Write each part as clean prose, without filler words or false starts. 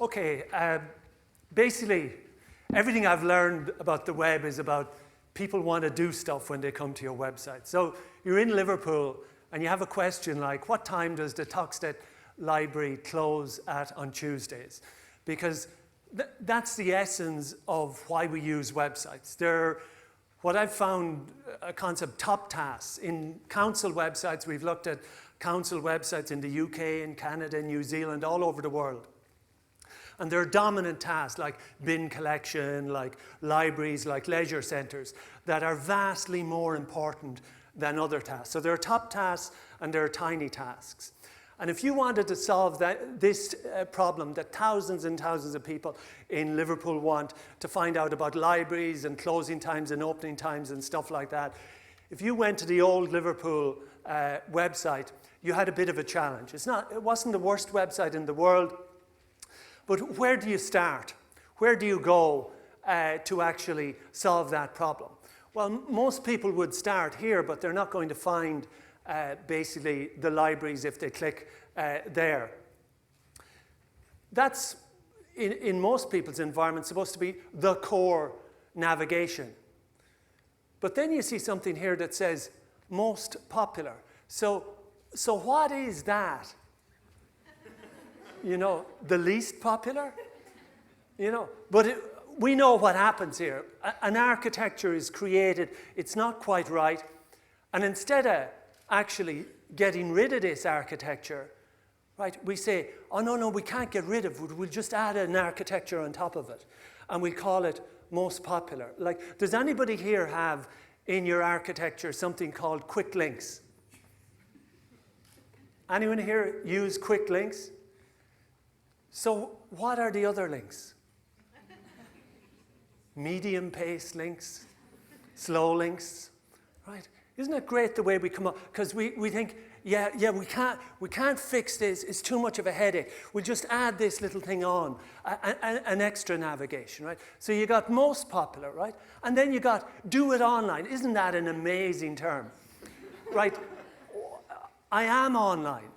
Okay, basically, everything I've learned about the web is about people want to do stuff when they come to your website. So you're in Liverpool and you have a question like, what time does the Toxteth library close at on Tuesdays? Because that's the essence of why we use websites. They're what I've found a concept, top tasks. In council websites, we've looked at council websites in the UK, in Canada, New Zealand, all over the world. And there are dominant tasks like bin collection, like libraries, like leisure centres, that are vastly more important than other tasks. So there are top tasks and there are tiny tasks. And if you wanted to solve this problem that thousands and thousands of people in Liverpool want to find out about libraries and closing times and opening times and stuff like that, if you went to the old Liverpool website, you had a bit of a challenge. It wasn't the worst website in the world, but where do you start? Where do you go to actually solve that problem? Well, most people would start here, but they're not going to find basically the libraries if they click there. That's, in most people's environment, supposed to be the core navigation. But then you see something here that says most popular. So what is that? You know, the least popular? You know, but we know what happens here. An architecture is created, it's not quite right, and instead of actually getting rid of this architecture, right, we say, oh no, we can't get rid of it, we'll just add an architecture on top of it, and we call it most popular. Like, does anybody here have in your architecture something called quick links? Anyone here use quick links? So what are the other links? Medium pace links, slow links, right? Isn't it great the way we come up? Because we think, yeah, we can't fix this. It's too much of a headache. We'll just add this little thing on, an extra navigation, right? So you got most popular, right? And then you got do it online. Isn't that an amazing term, right? I am online.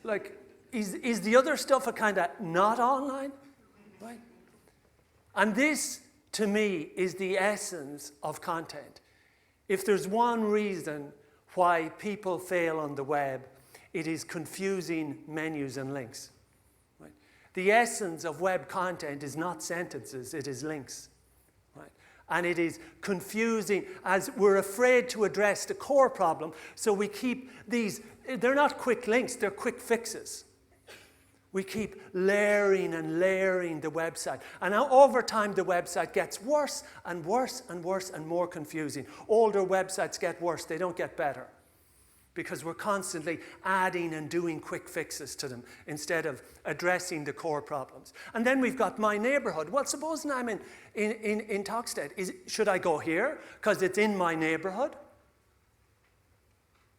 Like, is the other stuff a kind of not online, right? And this, to me, is the essence of content. If there's one reason why people fail on the web, it is confusing menus and links. Right? The essence of web content is not sentences, it is links. Right? And it is confusing as we're afraid to address the core problem, so we keep these, they're not quick links, they're quick fixes. We keep layering and layering the website. And now over time, the website gets worse and worse and worse and more confusing. Older websites get worse, they don't get better. Because we're constantly adding and doing quick fixes to them instead of addressing the core problems. And then we've got my neighborhood. Well, supposing I'm in Toxteth, should I go here because it's in my neighborhood?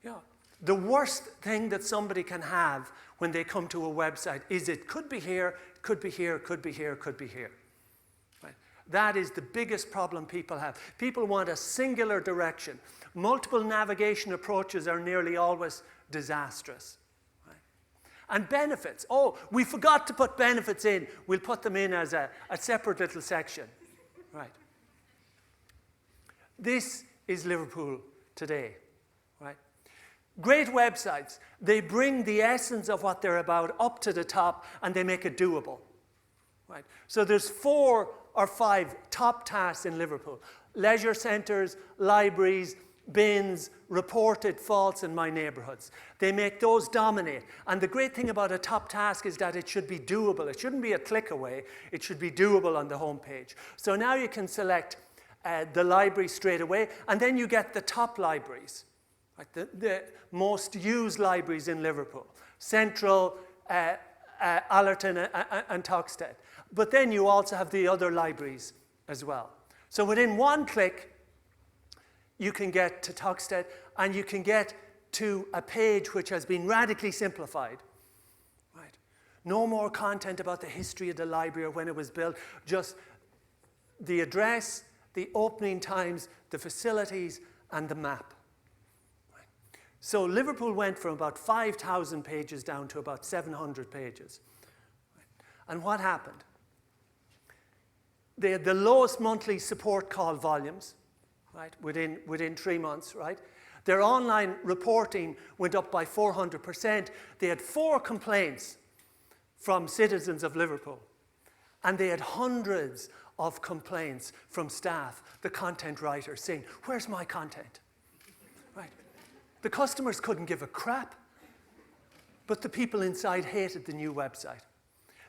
Yeah. The worst thing that somebody can have when they come to a website is it could be here, could be here, could be here, could be here. Right? That is the biggest problem people have. People want a singular direction. Multiple navigation approaches are nearly always disastrous. Right? And benefits. Oh, we forgot to put benefits in. We'll put them in as a separate little section. Right? This is Liverpool today. Right? Great websites, they bring the essence of what they're about up to the top and they make it doable. Right? So there's 4 or 5 top tasks in Liverpool. Leisure centres, libraries, bins, reported faults in my neighbourhoods. They make those dominate. And the great thing about a top task is that it should be doable. It shouldn't be a click away. It should be doable on the home page. So now you can select the library straight away and then you get the top libraries. Right, the most used libraries in Liverpool, Central, Allerton and Toxteth. But then you also have the other libraries as well. So within one click, you can get to Toxteth and you can get to a page which has been radically simplified. Right? No more content about the history of the library or when it was built, just the address, the opening times, the facilities, and the map. So Liverpool went from about 5,000 pages down to about 700 pages. And what happened? They had the lowest monthly support call volumes, right, within 3 months, right? Their online reporting went up by 400%. They had 4 complaints from citizens of Liverpool. And they had hundreds of complaints from staff, the content writers, saying, where's my content? Right. The customers couldn't give a crap, but the people inside hated the new website.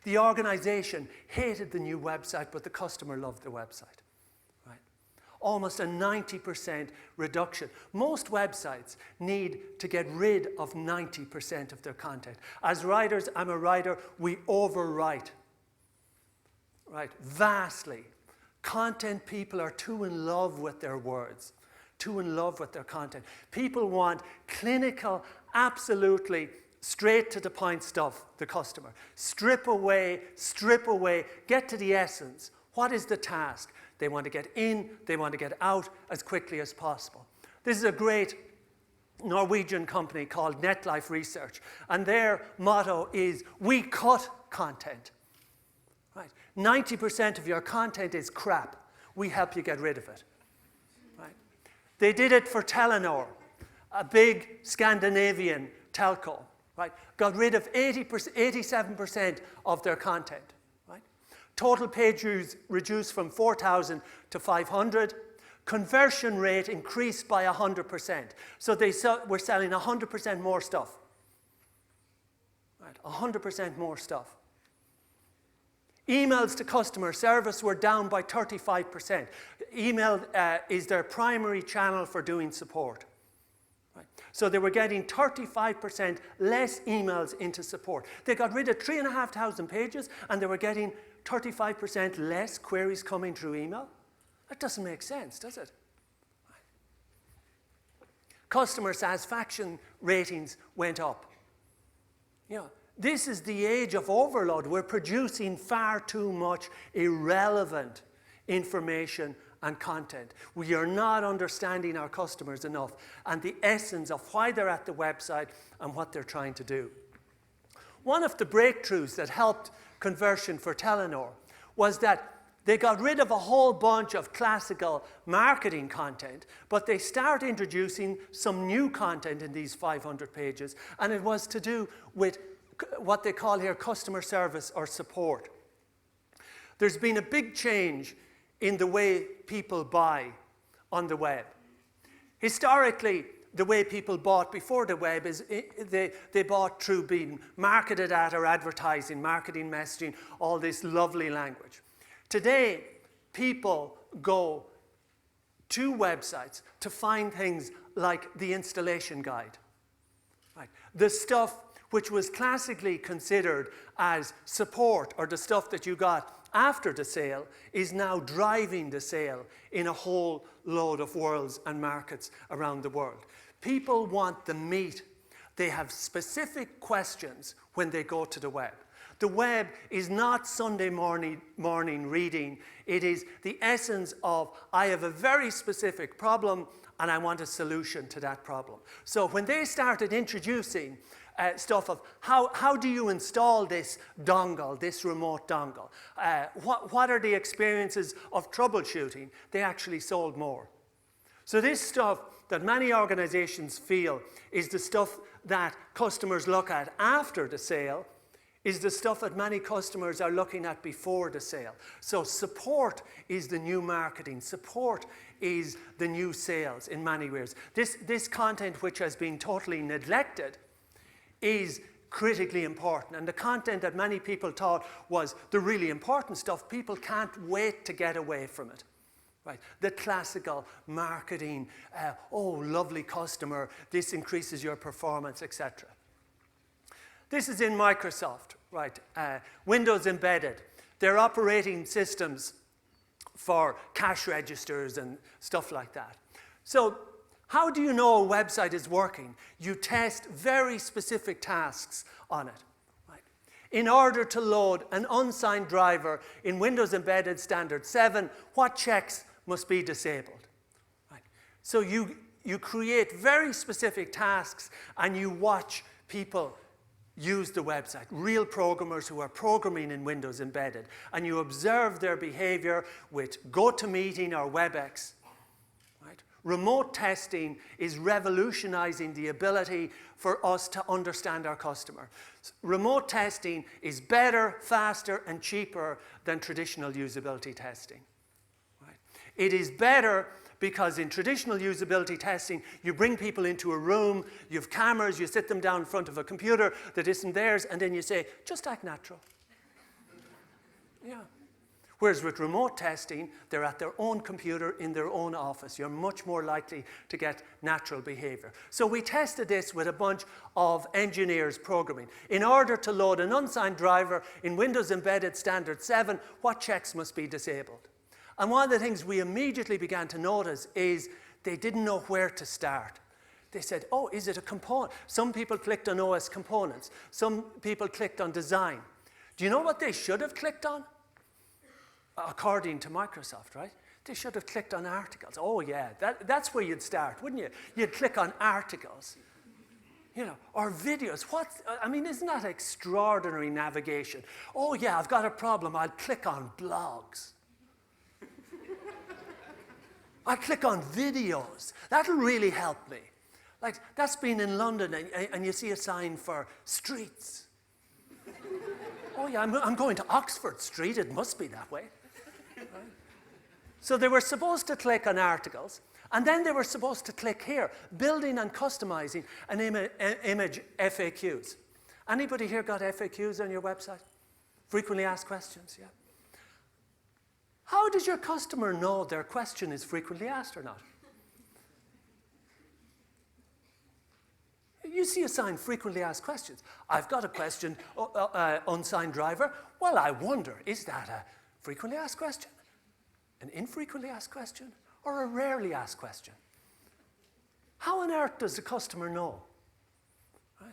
The organization hated the new website, but the customer loved the website. Right. Almost a 90% reduction. Most websites need to get rid of 90% of their content. As writers, I'm a writer, we overwrite. Right, vastly. Content people are too in love with their words, too in love with their content. People want clinical, absolutely straight to the point stuff, the customer. Strip away, get to the essence. What is the task? They want to get in, they want to get out as quickly as possible. This is a great Norwegian company called NetLife Research, and their motto is, we cut content. Right. 90% of your content is crap. We help you get rid of it. Right. They did it for Telenor, a big Scandinavian telco. Right. Got rid of 87% of their content. Right. Total page views reduced from 4,000 to 500. Conversion rate increased by 100%. So they were selling 100% more stuff. Right. 100% more stuff. Emails to customer service were down by 35%. Email is their primary channel for doing support. Right. So they were getting 35% less emails into support. They got rid of 3,500 pages and they were getting 35% less queries coming through email. That doesn't make sense, does it? Right. Customer satisfaction ratings went up. You know, this is the age of overload. We're producing far too much irrelevant information and content. We are not understanding our customers enough and the essence of why they're at the website and what they're trying to do. One of the breakthroughs that helped conversion for Telenor was that they got rid of a whole bunch of classical marketing content, but they start introducing some new content in these 500 pages, and it was to do with what they call here customer service or support. There's been a big change in the way people buy on the web. Historically, the way people bought before the web is they bought through being marketed at or advertising, marketing, messaging, all this lovely language. Today, people go to websites to find things like the installation guide. Right. The stuff which was classically considered as support or the stuff that you got after the sale is now driving the sale in a whole load of worlds and markets around the world. People want the meat. They have specific questions when they go to the web. The web is not Sunday morning reading. It is the essence of, I have a very specific problem and I want a solution to that problem. So when they started introducing stuff of how do you install this dongle, this remote dongle? What are the experiences of troubleshooting? They actually sold more. So this stuff that many organizations feel is the stuff that customers look at after the sale is the stuff that many customers are looking at before the sale. So support is the new marketing. Support is the new sales in many ways. This content which has been totally neglected is critically important. And the content that many people thought was the really important stuff, people can't wait to get away from it. Right. The classical marketing, oh, lovely customer, this increases your performance, etc. This is in Microsoft, right? Windows embedded. They're operating systems for cash registers and stuff like that. So how do you know a website is working? You test very specific tasks on it. Right? In order to load an unsigned driver in Windows Embedded Standard 7, what checks must be disabled? Right? So you create very specific tasks and you watch people use the website, real programmers who are programming in Windows Embedded, and you observe their behavior with GoToMeeting or WebEx. Right? Remote testing is revolutionizing the ability for us to understand our customer. Remote testing is better, faster, and cheaper than traditional usability testing. Right? It is better because in traditional usability testing, you bring people into a room, you have cameras, you sit them down in front of a computer that isn't theirs, and then you say, just act natural. Yeah. Whereas with remote testing, they're at their own computer in their own office. You're much more likely to get natural behavior. So we tested this with a bunch of engineers programming. In order to load an unsigned driver in Windows Embedded Standard 7, what checks must be disabled? And one of the things we immediately began to notice is they didn't know where to start. They said, oh, is it a component? Some people clicked on OS components. Some people clicked on design. Do you know what they should have clicked on? According to Microsoft, right? They should have clicked on articles. Oh, yeah, that's where you'd start, wouldn't you? You'd click on articles, you know, or videos. I mean, isn't that extraordinary navigation? Oh, yeah, I've got a problem. I'll click on blogs. I click on videos. That'll really help me. Like, that's been in London, and you see a sign for streets. Oh, yeah, I'm going to Oxford Street. It must be that way. Right? So they were supposed to click on articles, and then they were supposed to click here, building and customizing an image FAQs. Anybody here got FAQs on your website? Frequently asked questions, yeah? How does your customer know their question is frequently asked or not? You see a sign, frequently asked questions. I've got a question, unsigned driver. Well, I wonder, is that a frequently asked question, an infrequently asked question, or a rarely asked question? How on earth does the customer know? Right?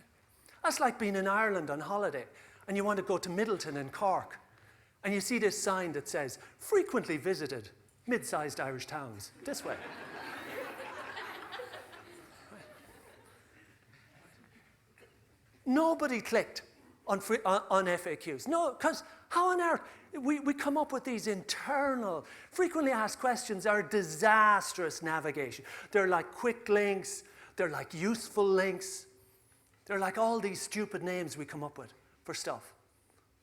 That's like being in Ireland on holiday, and you want to go to Middleton in Cork. And you see this sign that says, frequently visited mid-sized Irish towns, this way. Nobody clicked on FAQs. No, because how on earth? We come up with these internal, frequently asked questions are disastrous navigation. They're like quick links. They're like useful links. They're like all these stupid names we come up with for stuff,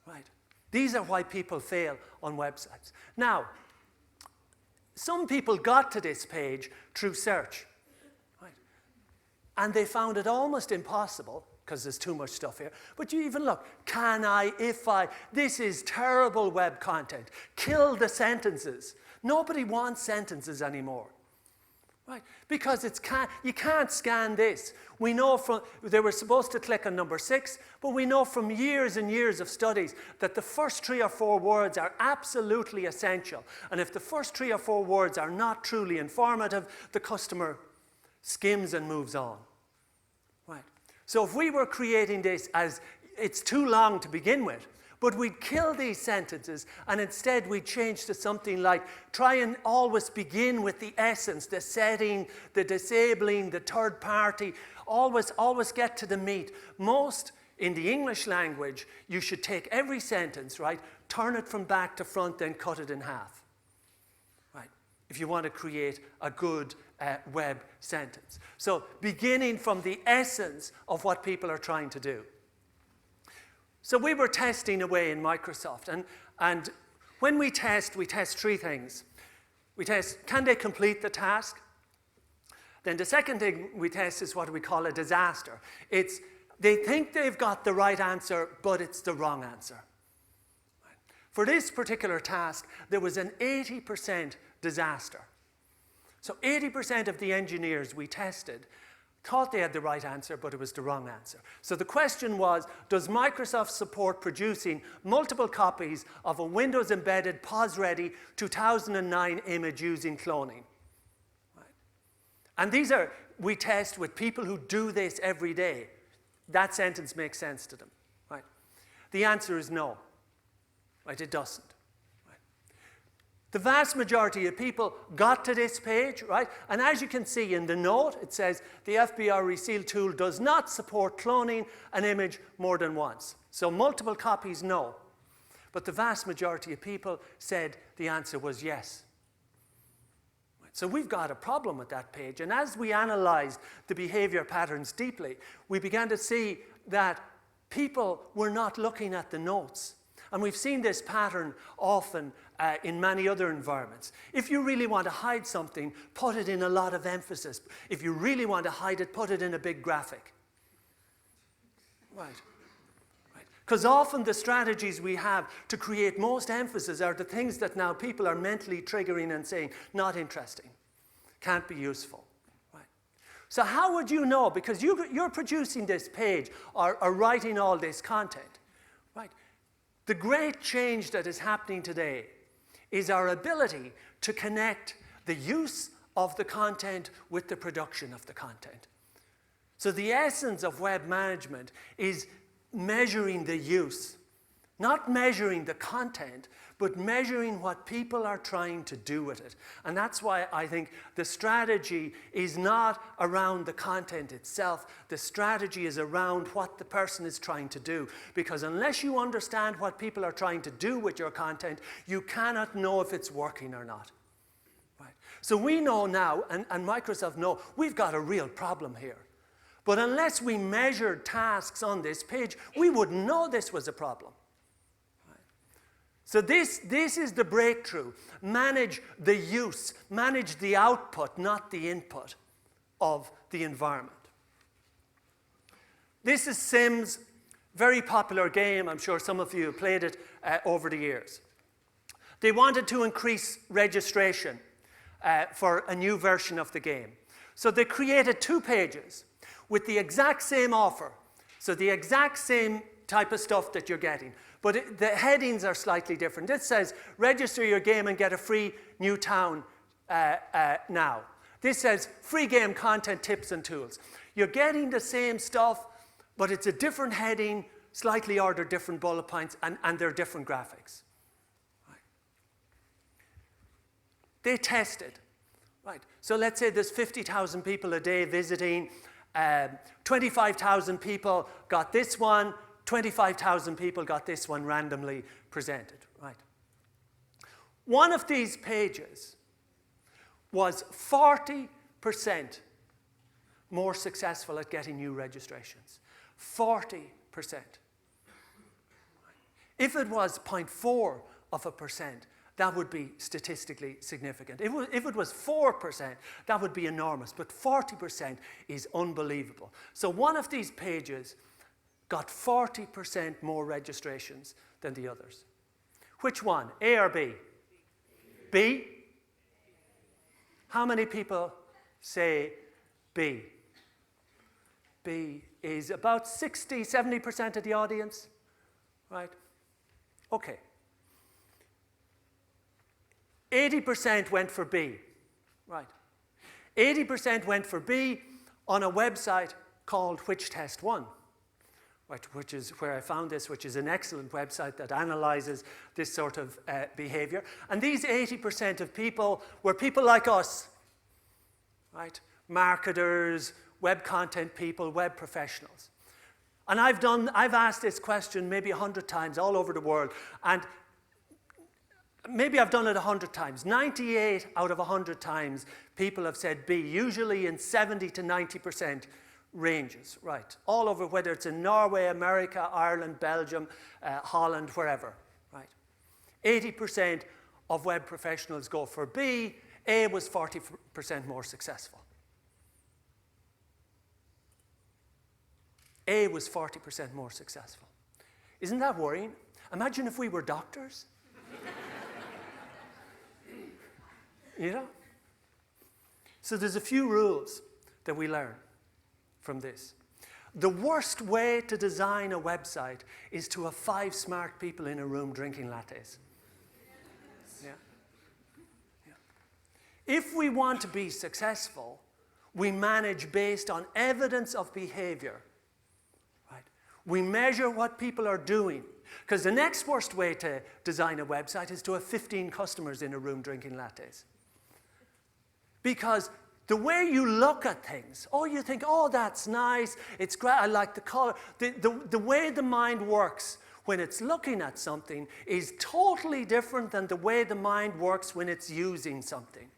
right? These are why people fail on websites. Now, some people got to this page through search, right? And they found it almost impossible, because there's too much stuff here. But you even look, this is terrible web content. Kill the sentences. Nobody wants sentences anymore. Right? Because you can't scan this. We know they were supposed to click on number 6, but we know from years and years of studies that the first 3 or 4 words are absolutely essential. And if the first 3 or 4 words are not truly informative, the customer skims and moves on. Right? So if we were creating this as it's too long to begin with, but we'd kill these sentences, and instead we'd change to something like, try and always begin with the essence, the setting, the disabling, the third party. Always get to the meat. Most, in the English language, you should take every sentence, right, turn it from back to front, then cut it in half. Right? If you want to create a good web sentence. So beginning from the essence of what people are trying to do. So we were testing away in Microsoft, and when we test 3 things. We test, can they complete the task? Then the second thing we test is what we call a disaster. It's, they think they've got the right answer, but it's the wrong answer. For this particular task, there was an 80% disaster. So 80% of the engineers we tested thought they had the right answer, but it was the wrong answer. So the question was, does Microsoft support producing multiple copies of a Windows Embedded POS-ready 2009 image using cloning? Right. And we test with people who do this every day. That sentence makes sense to them. Right. The answer is no. Right, it doesn't. Right. The vast majority of people got to this page, right? And as you can see in the note, it says the FBI Reseal tool does not support cloning an image more than once. So multiple copies, no. But the vast majority of people said the answer was yes. So we've got a problem with that page. And as we analyzed the behavior patterns deeply, we began to see that people were not looking at the notes. And we've seen this pattern often in many other environments. If you really want to hide something, put it in a lot of emphasis. If you really want to hide it, put it in a big graphic. Right. Because often the strategies we have to create most emphasis are the things that now people are mentally triggering and saying, not interesting, can't be useful. Right. So how would you know? Because you're producing this page or writing all this content. Right. The great change that is happening today is our ability to connect the use of the content with the production of the content. So the essence of web management is measuring the use, not measuring the content, but measuring what people are trying to do with it. And that's why I think the strategy is not around the content itself. The strategy is around what the person is trying to do. Because unless you understand what people are trying to do with your content, you cannot know if it's working or not. Right? So we know now, and Microsoft know, we've got a real problem here. But unless we measured tasks on this page, we wouldn't know this was a problem. Right? So this is the breakthrough. Manage the use, manage the output, not the input of the environment. This is Sims, very popular game. I'm sure some of you have played it over the years. They wanted to increase registration for a new version of the game. So they created 2 pages with the exact same offer. So the exact same type of stuff that you're getting. But the headings are slightly different. This says, register your game and get a free new town now. This says, free game content, tips and tools. You're getting the same stuff, but it's a different heading, slightly ordered different bullet points, and they're different graphics. Right. They tested. Right. So let's say there's 50,000 people a day visiting. 25,000 people got this one, 25,000 people got this one randomly presented, right? One of these pages was 40% more successful at getting new registrations. 40%. If it was 0.4%, that would be statistically significant. If it was 4%, that would be enormous, but 40% is unbelievable. So one of these pages got 40% more registrations than the others. Which one, A or B? B? How many people say B? B is about 60, 70% of the audience, right? Okay. 80% went for B, right? 80% went for B on a website called Which Test One, right, which is where I found this, which is an excellent website that analyzes this sort of behavior. And these 80% of people were people like us, right? Marketers, web content people, web professionals. And I've asked this question maybe 100 times all over the world, and maybe I've done it 100 times. 98 out of 100 times, people have said B, usually in 70 to 90% ranges, right? All over, whether it's in Norway, America, Ireland, Belgium, Holland, wherever, right? 80% of web professionals go for B. A was 40% more successful. A was 40% more successful. Isn't that worrying? Imagine if we were doctors. You know? So there's a few rules that we learn from this. The worst way to design a website is to have 5 smart people in a room drinking lattes. Yeah. Yeah. If we want to be successful, we manage based on evidence of behavior. Right? We measure what people are doing. Because the next worst way to design a website is to have 15 customers in a room drinking lattes. Because the way you look at things, you think, oh, that's nice, it's great, I like the color. The way the mind works when it's looking at something is totally different than the way the mind works when it's using something.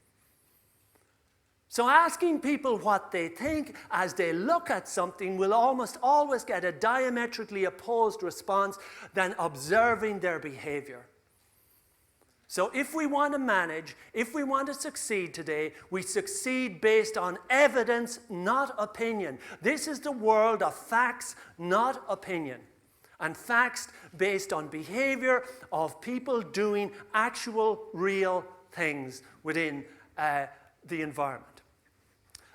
So asking people what they think as they look at something will almost always get a diametrically opposed response than observing their behavior. So if we want to manage, if we want to succeed today, we succeed based on evidence, not opinion. This is the world of facts, not opinion. And facts based on behavior of people doing actual, real things within the environment.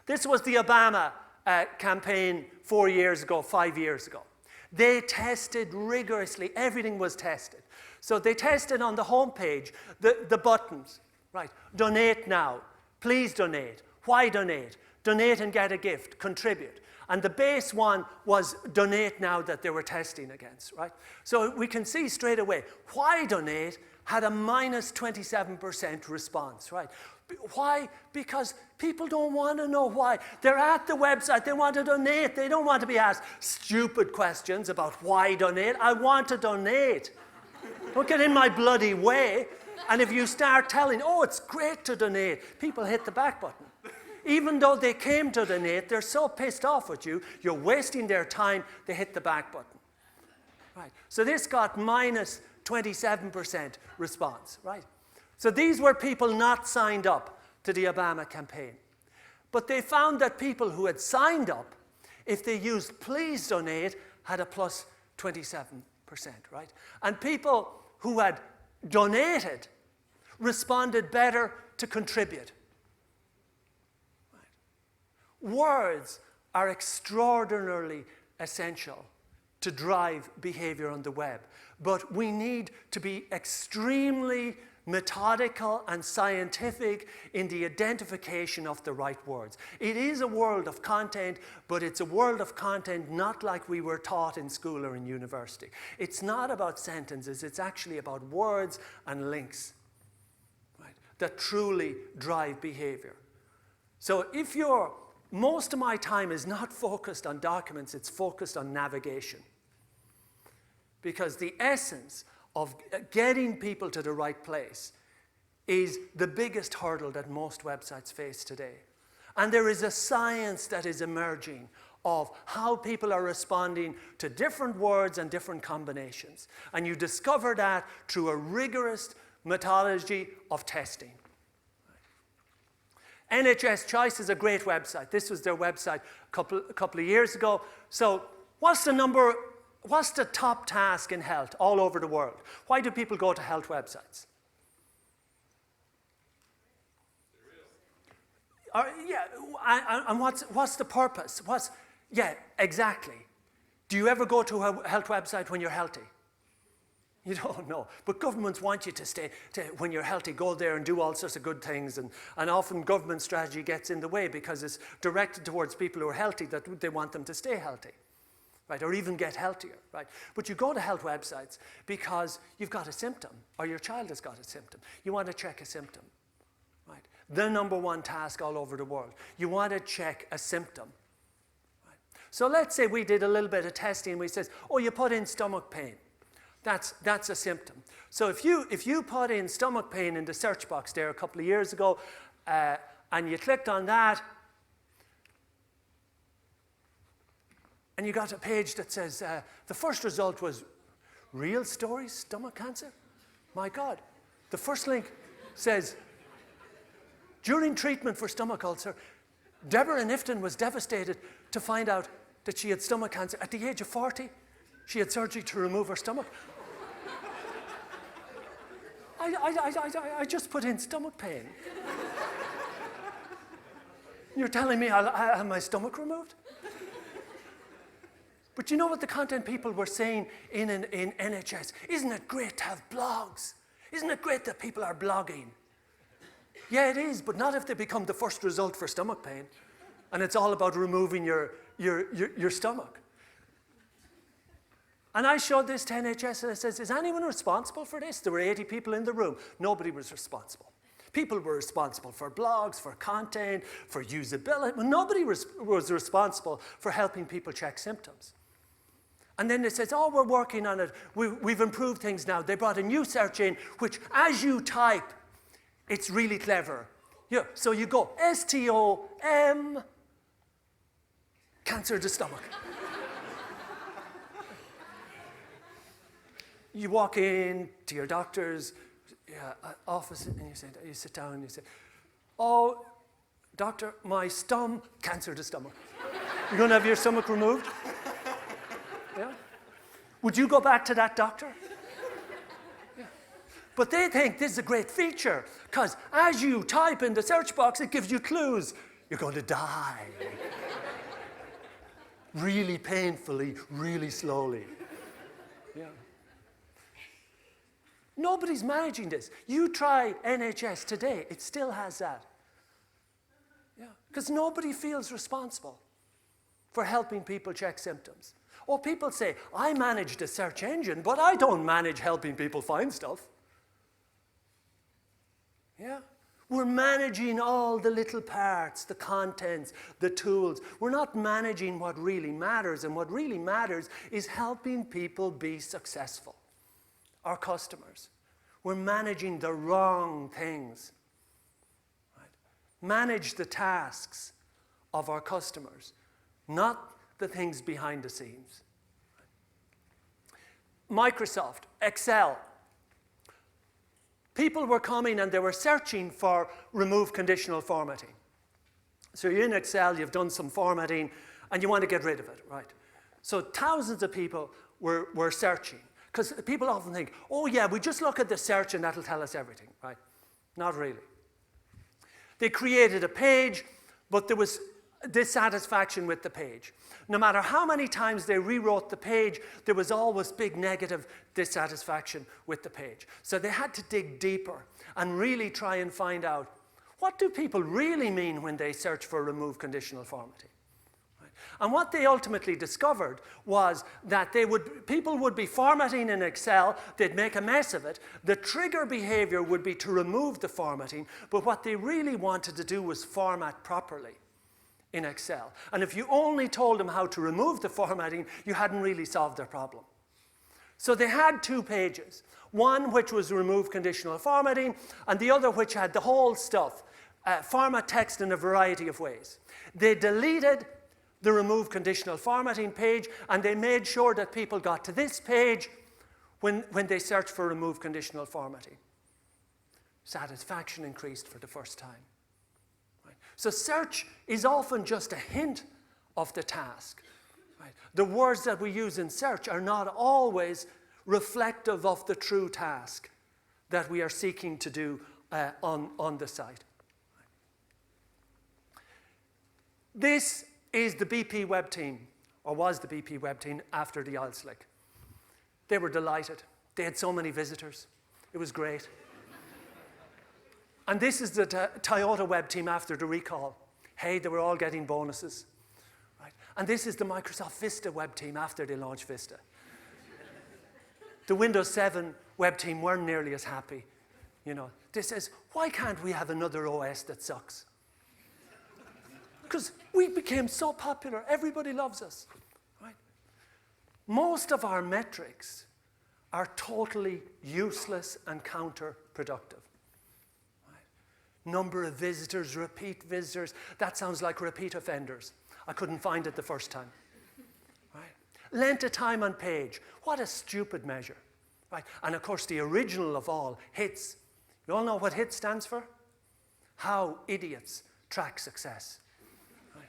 This was the Obama campaign 4 years ago, 5 years ago. They tested rigorously. Everything was tested. So they tested on the homepage the buttons, right? Donate now. Please donate. Why donate? Donate and get a gift. Contribute. And the base one was donate now that they were testing against, right? So we can see straight away, why donate had a minus 27% response, right? Why? Because people don't want to know why. They're at the website, they want to donate. They don't want to be asked stupid questions about why donate. I want to donate. Don't get in my bloody way. And if you start telling, oh, it's great to donate, people hit the back button. Even though they came to donate, they're so pissed off with you, you're wasting their time, they hit the back button. Right. So this got minus 27% response, right? So these were people not signed up to the Obama campaign. But they found that people who had signed up, if they used please donate, had a plus 27%, right? And people who had donated responded better to contribute. Right? Words are extraordinarily essential to drive behavior on the web. But we need to be extremely methodical and scientific in the identification of the right words. It is a world of content, but it's a world of content not like we were taught in school or in university. It's not about sentences, it's actually about words and links, right, that truly drive behavior. So if most of my time is not focused on documents, it's focused on navigation. Because the essence of getting people to the right place is the biggest hurdle that most websites face today. And there is a science that is emerging of how people are responding to different words and different combinations. And you discover that through a rigorous methodology of testing. NHS Choice is a great website. This was their website a couple of years ago. So what's the top task in health all over the world? Why do people go to health websites? And what's the purpose? Yeah, exactly. Do you ever go to a health website when you're healthy? You don't know. But governments want you to when you're healthy, go there and do all sorts of good things. And often government strategy gets in the way because it's directed towards people who are healthy, that they want them to stay healthy. Right, or even get healthier, right? But you go to health websites because you've got a symptom, or your child has got a symptom. You want to check a symptom, right? The number one task all over the world. You want to check a symptom, right? So let's say we did a little bit of testing and we said, oh, you put in stomach pain. That's a symptom. So if you put in stomach pain in the search box there a couple of years ago, and you clicked on that, and you got a page that says, the first result was real stories, stomach cancer? My God. The first link says, during treatment for stomach ulcer, Deborah Nifton was devastated to find out that she had stomach cancer. At the age of 40, she had surgery to remove her stomach. I just put in stomach pain. You're telling me I have my stomach removed? But you know what the content people were saying in NHS? Isn't it great to have blogs? Isn't it great that people are blogging? Yeah, it is, but not if they become the first result for stomach pain. And it's all about removing your stomach. And I showed this to NHS and I says, is anyone responsible for this? There were 80 people in the room. Nobody was responsible. People were responsible for blogs, for content, for usability, but nobody was responsible for helping people check symptoms. And then they said, oh, we're working on it. We've improved things now. They brought a new search in, which as you type, it's really clever. Yeah, so you go, STOM, cancer of the stomach. You walk in to your doctor's office and you sit down and you say, oh, doctor, my cancer of the stomach. You're going to have your stomach removed? Yeah. Would you go back to that doctor? Yeah. But they think this is a great feature because as you type in the search box, it gives you clues. You're going to die. Really painfully, really slowly. Yeah. Nobody's managing this. You try NHS today, it still has that. Yeah. Because nobody feels responsible for helping people check symptoms. Or people say, I manage the search engine, but I don't manage helping people find stuff. Yeah? We're managing all the little parts, the contents, the tools. We're not managing what really matters, and what really matters is helping people be successful, our customers. We're managing the wrong things. Right? Manage the tasks of our customers, not the things behind the scenes. Microsoft, Excel. People were coming and they were searching for remove conditional formatting. So you're in Excel, you've done some formatting, and you want to get rid of it, right? So thousands of people were searching. Because people often think, oh yeah, we just look at the search and that'll tell us everything, right? Not really. They created a page, but there was dissatisfaction with the page. No matter how many times they rewrote the page, there was always big negative dissatisfaction with the page. So they had to dig deeper and really try and find out, what do people really mean when they search for remove conditional formatting? Right? And what they ultimately discovered was that people would be formatting in Excel, they'd make a mess of it, the trigger behavior would be to remove the formatting, but what they really wanted to do was format properly in Excel. And if you only told them how to remove the formatting, you hadn't really solved their problem. So they had two pages, one which was remove conditional formatting, and the other which had the whole stuff, format text in a variety of ways. They deleted the remove conditional formatting page, and they made sure that people got to this page when they searched for remove conditional formatting. Satisfaction increased for the first time. So search is often just a hint of the task. Right? The words that we use in search are not always reflective of the true task that we are seeking to do on the site. This is the BP web team, or was the BP web team after the oil slick. They were delighted. They had so many visitors. It was great. And this is the Toyota web team after the recall. Hey, they were all getting bonuses. Right? And this is the Microsoft Vista web team after they launched Vista. The Windows 7 web team weren't nearly as happy. You know, they says, why can't we have another OS that sucks? Because we became so popular, everybody loves us. Right? Most of our metrics are totally useless and counterproductive. Number of visitors, repeat visitors. That sounds like repeat offenders. I couldn't find it the first time. Right? Length of time on page. What a stupid measure. Right? And of course, the original of all, hits. You all know what HIT stands for? How idiots track success. Right?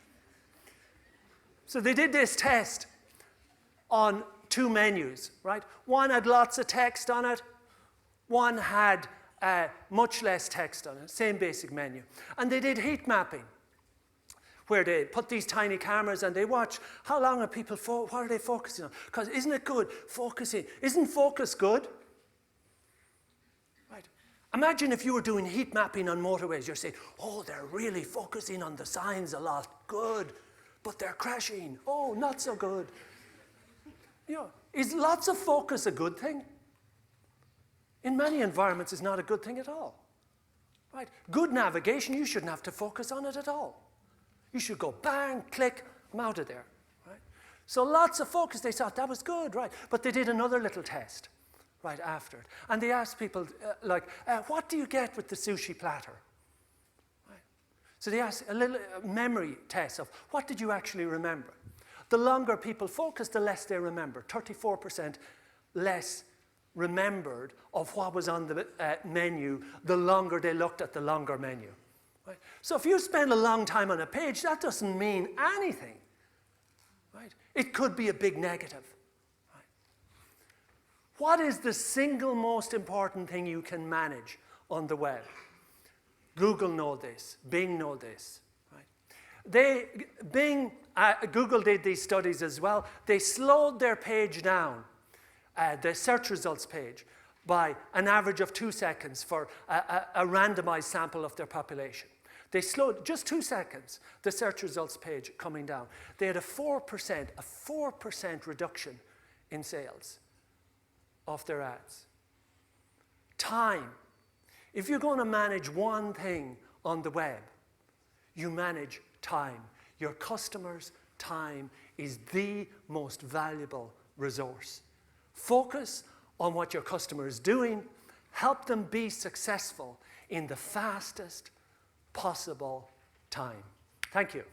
So they did this test on two menus. Right? One had lots of text on it. One had much less text on it, same basic menu. And they did heat mapping, where they put these tiny cameras and they watch how long are people, what are they focusing on? Because isn't it good? Focusing. Isn't focus good? Right. Imagine if you were doing heat mapping on motorways, you're saying, oh, they're really focusing on the signs a lot. Good. But they're crashing. Oh, not so good. You know, is lots of focus a good thing? In many environments, it's not a good thing at all. Right? Good navigation, you shouldn't have to focus on it at all. You should go bang, click, I'm out of there. Right? So lots of focus, they thought that was good, right? But they did another little test right after it. And they asked people, what do you get with the sushi platter? Right? So they asked a little memory test of what did you actually remember? The longer people focused, the less they remember. 34% less remembered of what was on the menu the longer they looked at the longer menu. Right? So if you spend a long time on a page, that doesn't mean anything. Right? It could be a big negative. Right? What is the single most important thing you can manage on the web? Google know this. Bing know this. Google did these studies as well. They slowed their page down, the search results page, by an average of 2 seconds for a randomized sample of their population. They slowed just 2 seconds, the search results page coming down. They had a 4% reduction in sales of their ads. Time. If you're going to manage one thing on the web, you manage time. Your customers' time is the most valuable resource. Focus on what your customer is doing. Help them be successful in the fastest possible time. Thank you.